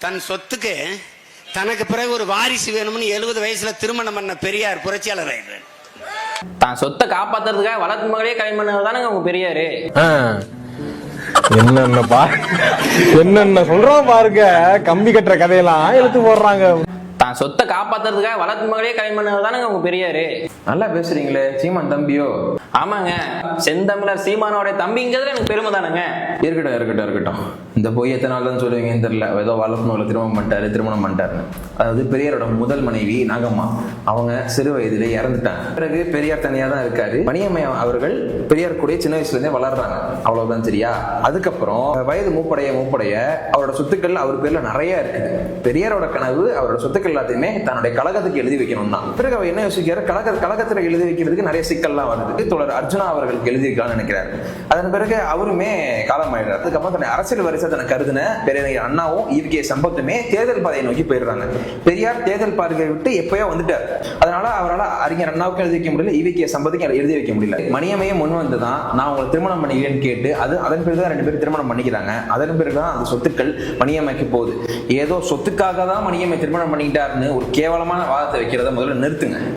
தன் சொத்துக்கு தனக்கு பிறகு ஒரு வாரிசு வேணும்னு 70 வயசுல திருமணம் பண்ண பெரியார் புரட்சியாளர் ஆயிடுறாரு. தான் சொத்தை காப்பாத்துறதுக்காக வளர்த்து மகளே கல்யாணம் பண்ணது தானே உங்க பெரியாரு. என்னென்ன சொல்றோம் பாருங்க, கம்பி கட்டுற கதையெல்லாம் எடுத்து போடுறாங்க. தான் சொத்தை காப்பாத்துறதுக்காக வளர்த்து மகளே கல்யாணம் பண்ணது தானே உங்க பெரியாரு. நல்லா பேசுறீங்களே, சீமான் தம்பியோ? ஆமாங்க, செந்தமிழர் சீமானோட தம்பிங்கிறதுல எனக்கு பெருமை தானுங்க. இருக்கட்டும். இந்த போய் எத்தனை நாள் தான் சொல்லுவீங்கன்னு தெரியல. ஏதோ வளர்ப்பு திருமணம் பண்ணிட்டாருன்னு. அதாவது பெரியாரோட முதல் மனைவி நாகம்மா, அவங்க சிறு வயதிலே இறந்துட்டாங்க. பிறகு பெரியார் தனியா தான் இருக்காரு. மணியம்மை அவர்கள் பெரியார் கூட சின்ன வயசுல இருந்தே வளர்றாங்க. அவ்வளவுதான், சரியா? அதுக்கப்புறம் வயது மூப்படைய அவரோட சொத்துக்கள் அவர் பேர்ல நிறைய இருக்குது. பெரியாரோட கனவு அவரோட சொத்துக்கள் எல்லாத்தையுமே தன்னுடைய கழகத்துக்கு எழுதி வைக்கணும் தான். பிறகு அவர் என்ன யோசிக்கிறார், கழகத்துல எழுதி வைக்கிறதுக்கு நிறைய சிக்கல்லாம் வருது. தோழர் அர்ஜுனா அவர்களுக்கு எழுதி வைக்கலாம்னு நினைக்கிறாரு. அதன் பிறகு அவருமே காலமாயிடுறாரு. அதுக்கப்புறம் தன்னை அரசியல் வரிசை தன்னை கருதுன பெரியர் அண்ணாவும் ஈவிகே சம்பத்துமே தேர்தல் பாதையை நோக்கி போயிடுறாங்க. பெரியார் தேர்தல் பாதையை விட்டு எப்பயோ வந்துட்டார். அதனால அவரால் அறிஞர் அண்ணாவுக்கு எழுதி வைக்க முடியல, ஈவிகே சம்பத்துக்கு எழுதி வைக்க முடியல. மணியம்மையை முன் வந்துதான் நான் உங்களை திருமணம் பண்ணிக்கிறேன்னு கேட்டு அதன் பிறகுதான் 2 பேரும் திருமணம் பண்ணிக்கிறாங்க. அதன் பிறகுதான் அந்த சொத்துக்கள் மணியம்மைக்கு போகுது. ஏதோ சொத்துக்காக தான் மணியம்மை திருமணம் பண்ணிக்கிட்டாருன்னு ஒரு கேவலமான வாதத்தை வைக்கிறத முதல்ல நிறுத்துங்க.